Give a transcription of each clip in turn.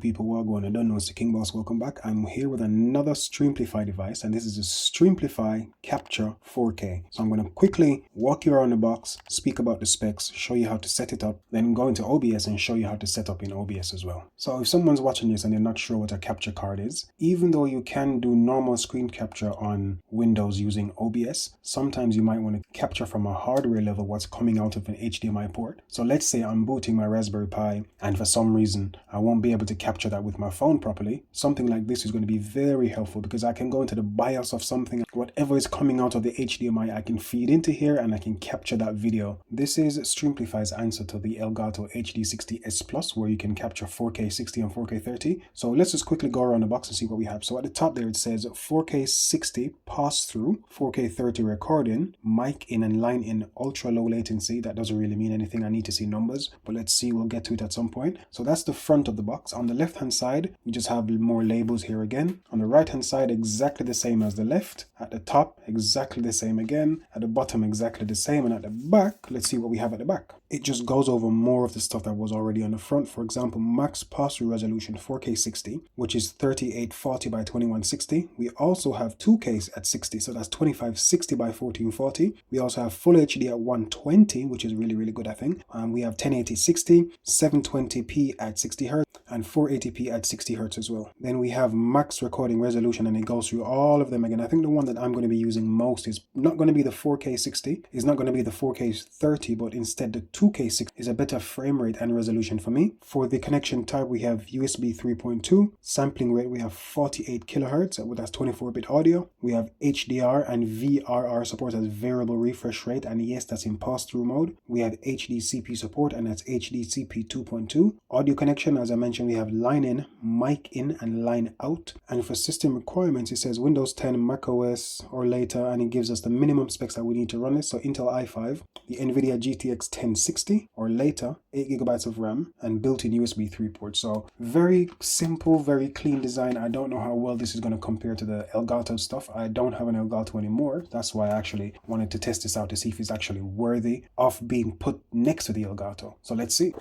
people who are going, I don't know, it's the King Boss, welcome back. I'm here with another Streamplify device, and this is a Streamplify Capture 4K. So I'm going to quickly walk you around the box, speak about the specs, show you how to set it up, then go into OBS and show you how to set up in OBS as well. So if someone's watching this and they're not sure what a capture card is, even though you can do normal screen capture on Windows using OBS, sometimes you might want to capture from a hardware level what's coming out of an HDMI port. So let's say I'm booting my Raspberry Pi and for some reason I won't be able to capture that with my phone properly. Something like this is going to be very helpful because I can go into the BIOS of something, whatever is coming out of the HDMI I can feed into here and I can capture that video. This is Streamplify's answer to the Elgato HD60S Plus, where you can capture 4K 60 and 4K 30. So let's just quickly go around the box and see what we have. So at the top there it says 4K 60 pass through, 4K 30 recording, mic in and line in, ultra low latency. That doesn't really mean anything, I need to see numbers, but let's see, we'll get to it at some point. So that's the front of the box. On the left hand side we just have more labels here again. On the right hand side exactly the same as the left. At the top exactly the same again. At the bottom exactly the same. And at the back, let's see what we have at the back. It just goes over more of the stuff that was already on the front. For example, max pass-through resolution 4K 60, which is 3840 by 2160. We also have 2K at 60, so that's 2560 by 1440. We also have full HD at 120, which is really good, I think. We have 1080 60, 720p at 60 Hz, and 480p at 60 Hz as well. Then we have max recording resolution, and it goes through all of them again. I think the one that I'm going to be using most is not going to be the 4K 60, it's not going to be the 4K 30, but instead the 2K 60 is a better frame rate and resolution for me. For the connection type, we have USB 3.2, sampling rate we have 48 kilohertz, that's 24-bit audio. We have HDR and VRR support as variable refresh rate, and yes, that's in pass-through mode. We have HDCP support, and that's HDCP 2.2. Audio connection, as I mentioned, we have line in, mic in, and line out. And for system requirements, it says Windows 10, Mac OS or later, and it gives us the minimum specs that we need to run this. So Intel i5, the NVIDIA GTX 1060 or later, 8 GB of RAM, and built-in USB 3 port. So very simple, very clean design. I don't know how well this is going to compare to the Elgato stuff. I don't have an Elgato anymore. That's why I actually wanted to test this out to see if it's actually worthy of being put next to the Elgato. So let's see.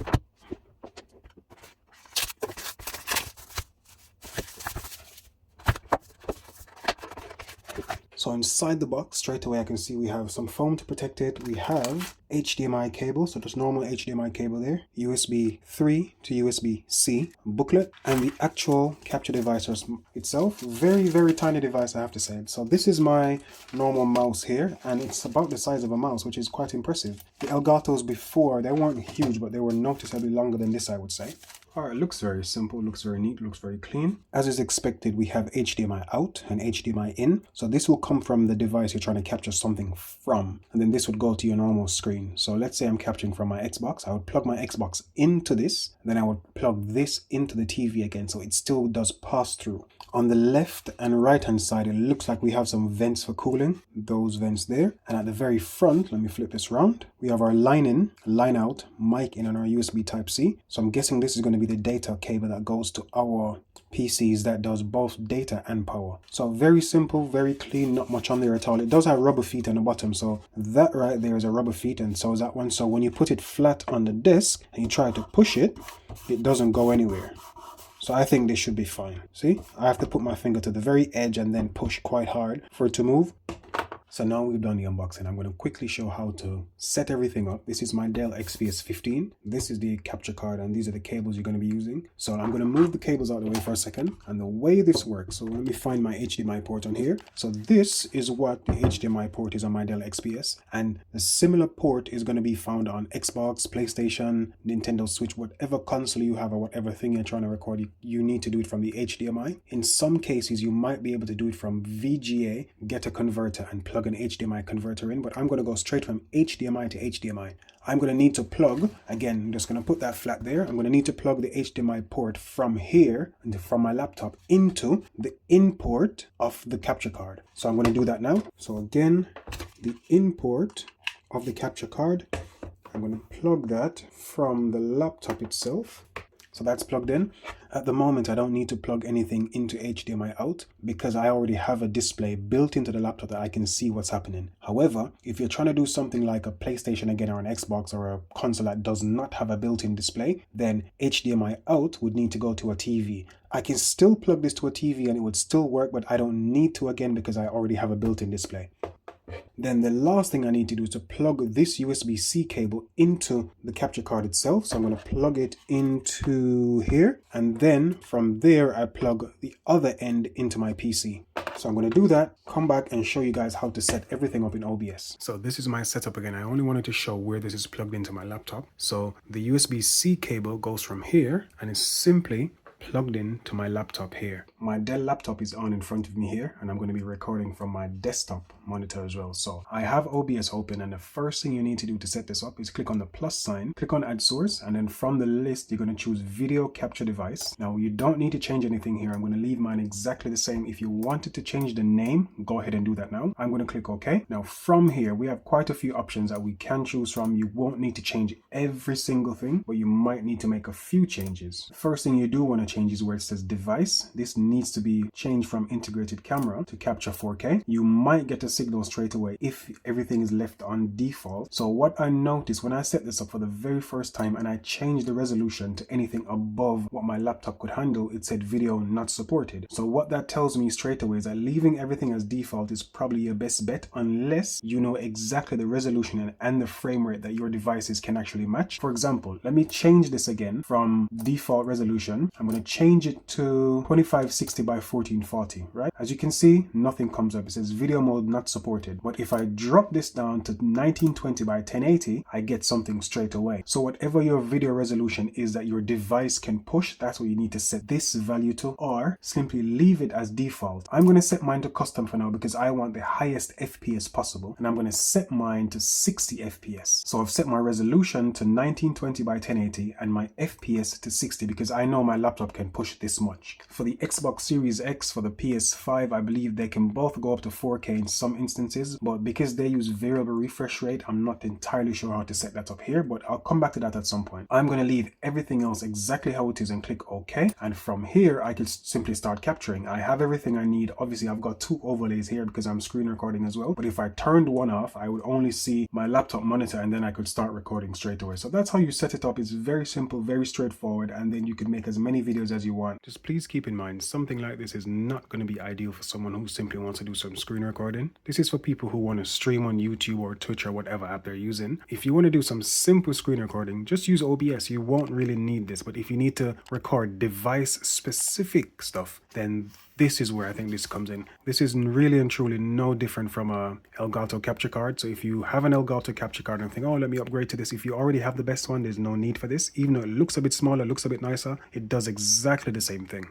So inside the box, straight away I can see we have some foam to protect it. We have HDMI cable, so there's normal HDMI cable there. USB 3 to USB-C booklet, and the actual capture device itself. Very tiny device, I have to say. So this is my normal mouse here, and it's about the size of a mouse, which is quite impressive. The Elgatos before, they weren't huge, but they were noticeably longer than this, I would say. Alright, looks very simple, looks very neat, looks very clean. As is expected, we have HDMI out and HDMI in. So this will come from the device you're trying to capture something from. And then this would go to your normal screen. So let's say I'm capturing from my Xbox. I would plug my Xbox into this. Then I would plug this into the TV again. So it still does pass through. On the left and right hand side, it looks like we have some vents for cooling. Those vents there. And at the very front, let me flip this around. We have our line in, line out, mic in, and our USB Type-C. So I'm guessing this is going to be the data cable that goes to our PCs that does both data and power. So very simple, very clean, not much on there at all. It does have rubber feet on the bottom, so that right there is a rubber feet, and so is that one. So when you put it flat on the desk and you try to push it, it doesn't go anywhere. So I think this should be fine. See, I have to put my finger to the very edge and then push quite hard for it to move. So now we've done the unboxing, I'm going to quickly show how to set everything up. This is my Dell XPS 15. This is the capture card, and these are the cables you're going to be using. So I'm going to move the cables out of the way for a second. And the way this works, so let me find my HDMI port on here. So this is what the HDMI port is on my Dell XPS. And the similar port is going to be found on Xbox, PlayStation, Nintendo Switch, whatever console you have or whatever thing you're trying to record, you need to do it from the HDMI. In some cases, you might be able to do it from VGA, get a converter and plug an HDMI converter in, but I'm going to go straight from HDMI to HDMI. I'm going to need to plug, again, I'm just going to put that flat there. I'm going to need to plug the HDMI port from here, from my laptop, into the in port of the capture card. So I'm going to do that now. So again, the in port of the capture card, I'm going to plug that from the laptop itself So that's plugged in. At the moment, I don't need to plug anything into HDMI out because I already have a display built into the laptop that I can see what's happening. However, if you're trying to do something like a PlayStation again or an Xbox or a console that does not have a built-in display, then HDMI out would need to go to a TV. I can still plug this to a TV and it would still work, but I don't need to again because I already have a built-in display. Then the last thing I need to do is to plug this USB-C cable into the capture card itself. So I'm going to plug it into here, and then from there I plug the other end into my PC. So I'm going to do that, come back and show you guys how to set everything up in OBS. So this is my setup again. I only wanted to show where this is plugged into my laptop. So the USB-C cable goes from here and it's simply plugged in to my laptop here. My Dell laptop is on in front of me here, and I'm going to be recording from my desktop monitor as well. So I have OBS open, and the first thing you need to do to set this up is click on the plus sign, click on add source, and then from the list you're going to choose video capture device. Now you don't need to change anything here. I'm going to leave mine exactly the same. If you wanted to change the name, go ahead and do that now. I'm going to click OK. Now from here we have quite a few options that we can choose from. You won't need to change every single thing, but you might need to make a few changes. First thing you do want to change is where it says device. This needs to be changed from integrated camera to capture 4K. You might get a signal straight away if everything is left on default. So what I noticed when I set this up for the very first time and I changed the resolution to anything above what my laptop could handle, it said video not supported. So what that tells me straight away is that leaving everything as default is probably your best bet unless you know exactly the resolution and the frame rate that your devices can actually match. For example, let me change this again from default resolution. I'm going to change it to 2560 by 1440, right? As you can see, nothing comes up. It says video mode not supported. But if I drop this down to 1920 by 1080, I get something straight away. So whatever your video resolution is that your device can push, that's what you need to set this value to, or simply leave it as default. I'm going to set mine to custom for now because I want the highest FPS possible, and I'm going to set mine to 60 FPS. So I've set my resolution to 1920 by 1080 and my FPS to 60 because I know my laptop can push this much. For the Xbox Series X, for the PS5, I believe they can both go up to 4K in some instances, but because they use variable refresh rate, I'm not entirely sure how to set that up here, but I'll come back to that at some point. I'm going to leave everything else exactly how it is and click OK, and from here I can simply start capturing. I have everything I need. Obviously I've got two overlays here because I'm screen recording as well, but if I turned one off I would only see my laptop monitor and then I could start recording straight away. So that's how you set it up. It's very simple, very straightforward, and then you can make as many videos as you want. Just please keep in mind, something like this is not going to be ideal for someone who simply wants to do some screen recording. This is for people who want to stream on YouTube or Twitch or whatever app they're using. If you want to do some simple screen recording, just use OBS. You won't really need this, but if you need to record device specific stuff, then this is where I think this comes in. This is really and truly no different from a Elgato capture card. So if you have an Elgato capture card and think, oh, let me upgrade to this, if you already have the best one, there's no need for this. Even though it looks a bit smaller, looks a bit nicer, it does exactly the same thing.